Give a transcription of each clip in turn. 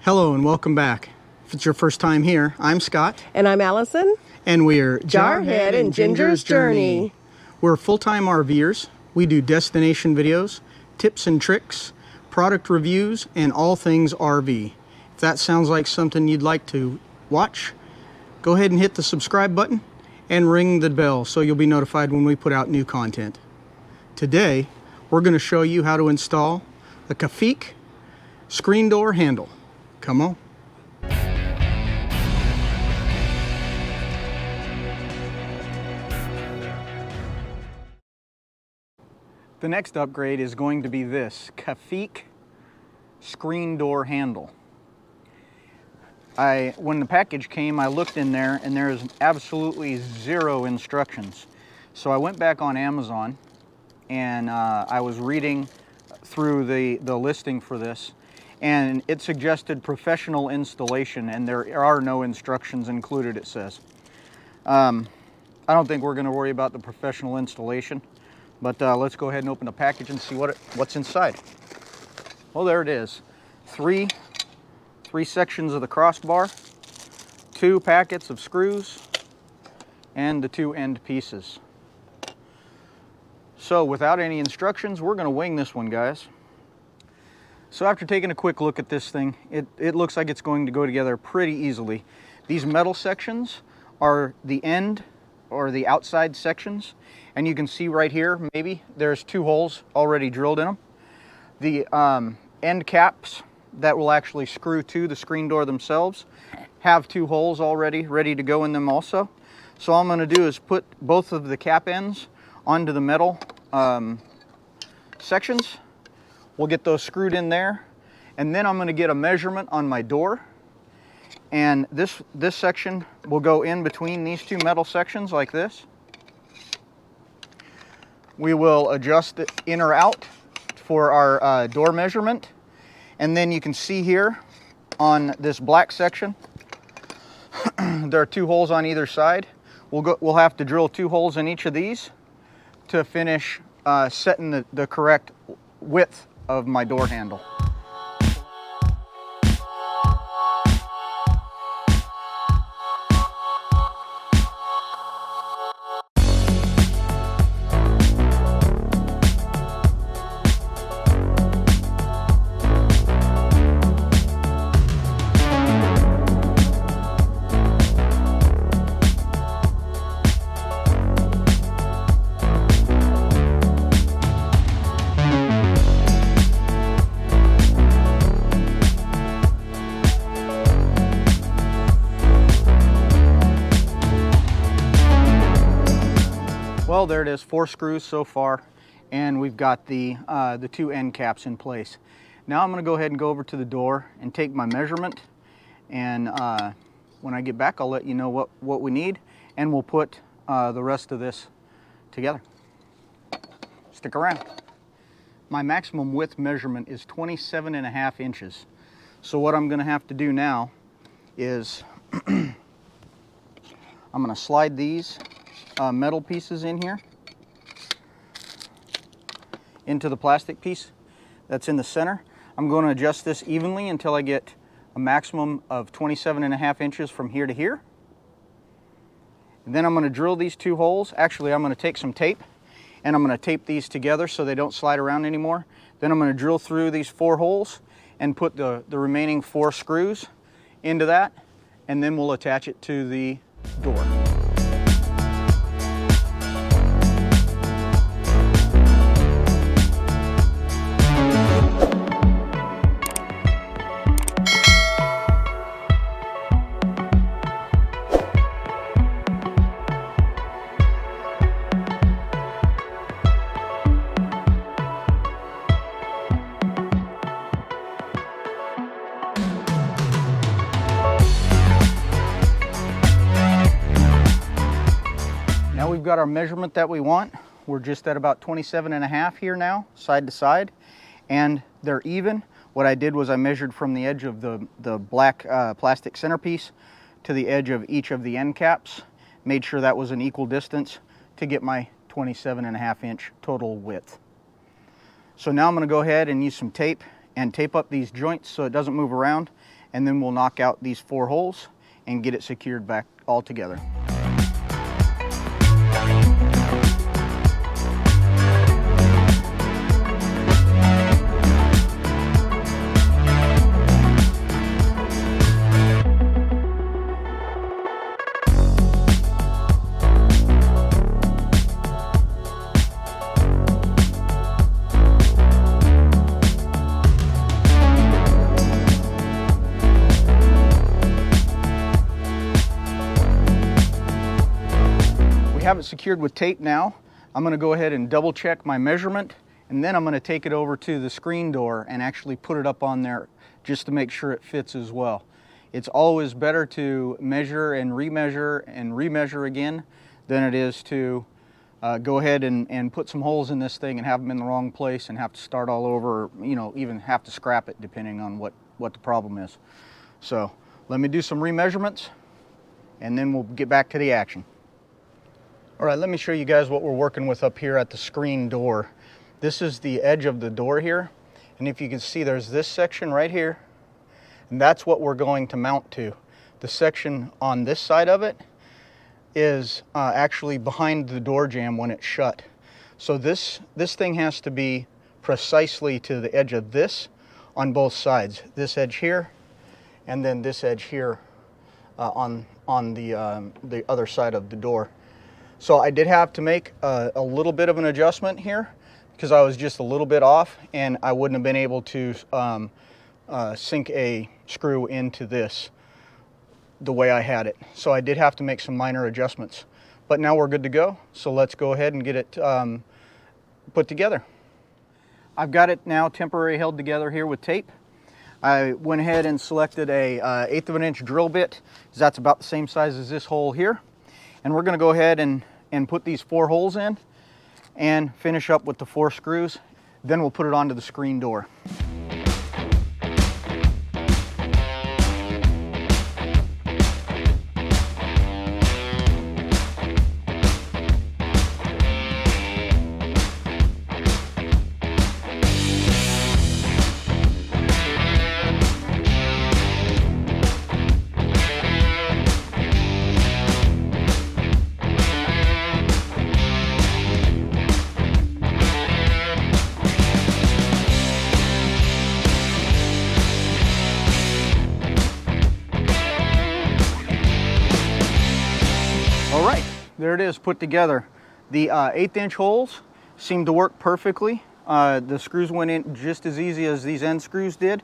Hello and welcome back. If it's your first time here, I'm Scott. And I'm Allison. And we're Jarhead and Ginger's Journey. We're full-time RVers. We do destination videos, tips and tricks, product reviews, and all things RV. If that sounds like something you'd like to watch, go ahead and hit the subscribe button and ring the bell so you'll be notified when we put out new content. Today, we're going to show you how to install the Kafeek screen door handle. Come on. The next upgrade is going to be this Kafeek screen door handle. When the package came, I looked in there and there is absolutely zero instructions. So I went back on Amazon and I was reading through the listing for this, and it suggested professional installation, and there are no instructions included, it says. I don't think we're going to worry about the professional installation, but let's go ahead and open the package and see what's inside. Well, there it is. Three sections of the crossbar, 2 packets of screws, and the 2 end pieces. So without any instructions, we're going to wing this one, guys. So after taking a quick look at this thing, it looks like it's going to go together pretty easily. These metal sections are the end or the outside sections, and you can see right here, maybe there's 2 holes already drilled in them. The end caps that will actually screw to the screen door themselves have 2 holes already ready to go in them also. So all I'm going to do is put both of the cap ends onto the metal sections. We'll get those screwed in there, and then I'm going to get a measurement on my door, and this section will go in between these 2 metal sections like this. We will adjust it in or out for our door measurement, and then you can see here on this black section there are 2 holes on either side. We'll have to drill 2 holes in each of these to finish setting the correct width of my door handle. Well, there it is, 4 screws so far, and we've got the 2 end caps in place. Now I'm going to go ahead and go over to the door and take my measurement, and when I get back I'll let you know what we need, and we'll put the rest of this together. Stick around. My maximum width measurement is 27.5 inches. So what I'm going to have to do now is I'm going to slide these metal pieces in here into the plastic piece that's in the center. I'm going to adjust this evenly until I get a maximum of 27.5 inches from here to here. And then I'm going to drill these 2 holes. Actually, I'm going to take some tape and I'm going to tape these together so they don't slide around anymore. Then I'm going to drill through these 4 holes and put the remaining 4 screws into that, and then we'll attach it to the door. Now we've got our measurement that we want. We're just at about 27.5 here now, side to side, and they're even. What I did was I measured from the edge of the black plastic centerpiece to the edge of each of the end caps, made sure that was an equal distance to get my 27.5 inch total width. So now I'm going to go ahead and use some tape and tape up these joints so it doesn't move around, and then we'll knock out these 4 holes and get it secured back all together. We have it secured with tape now. I'm going to go ahead and double check my measurement, and then I'm going to take it over to the screen door and actually put it up on there just to make sure it fits as well. It's always better to measure and remeasure again than it is to go ahead and put some holes in this thing and have them in the wrong place and have to start all over, or, you know, even have to scrap it depending on what the problem is. So let me do some remeasurements and then we'll get back to the action. All right, let me show you guys what we're working with up here at the screen door. This is the edge of the door here. And if you can see, there's this section right here. And that's what we're going to mount to. The section on this side of it is actually behind the door jamb when it's shut. So this thing has to be precisely to the edge of this on both sides. This edge here, and then this edge here on the other side of the door. So I did have to make a little bit of an adjustment here because I was just a little bit off and I wouldn't have been able to sink a screw into this the way I had it. So I did have to make some minor adjustments. But now we're good to go. So let's go ahead and get it put together. I've got it now temporarily held together here with tape. I went ahead and selected a 1/8 of an inch drill bit, because that's about the same size as this hole here. And we're going to go ahead and put these 4 holes in and finish up with the 4 screws. Then we'll put it onto the screen door. All right, there it is put together. The 1/8 inch holes seem to work perfectly. The screws went in just as easy as these end screws did.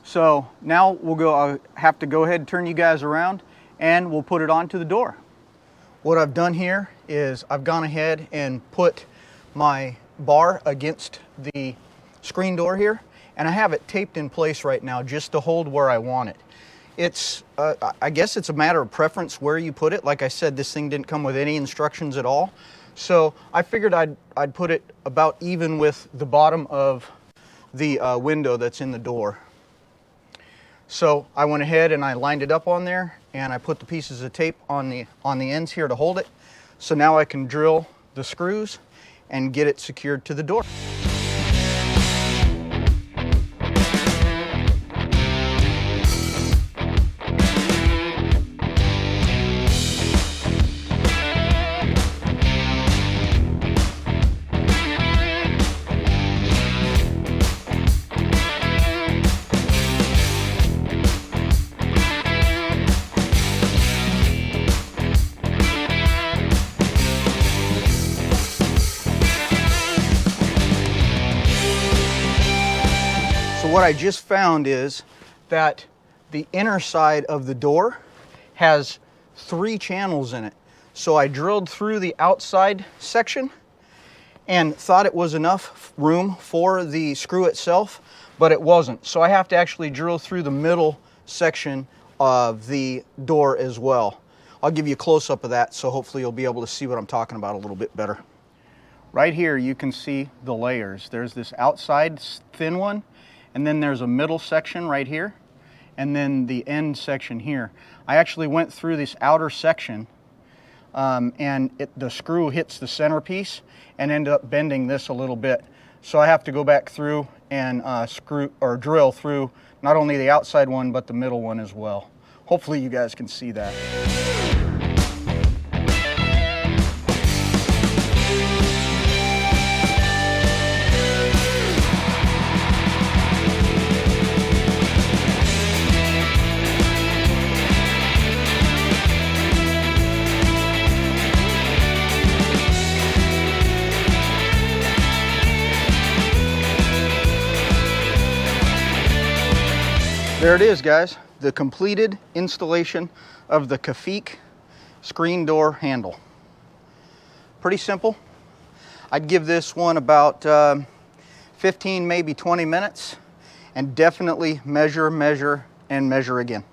So now I'll have to go ahead and turn you guys around and we'll put it onto the door. What I've done here is I've gone ahead and put my bar against the screen door here, and I have it taped in place right now just to hold where I want it. It's, I guess it's a matter of preference where you put it. Like I said, this thing didn't come with any instructions at all. So I figured I'd put it about even with the bottom of the window that's in the door. So I went ahead and I lined it up on there, and I put the pieces of tape on the ends here to hold it. So now I can drill the screws and get it secured to the door. What I just found is that the inner side of the door has 3 channels in it. So I drilled through the outside section and thought it was enough room for the screw itself, but it wasn't. So I have to actually drill through the middle section of the door as well. I'll give you a close-up of that, so hopefully you'll be able to see what I'm talking about a little bit better. Right here you can see the layers. There's this outside thin one, and then there's a middle section right here, and then the end section here. I actually went through this outer section and the screw hits the centerpiece and ended up bending this a little bit. So I have to go back through and screw or drill through not only the outside one but the middle one as well. Hopefully you guys can see that. There it is, guys, the completed installation of the Kafeek screen door handle. Pretty simple. I'd give this one about 15, maybe 20 minutes, and definitely measure, and measure again.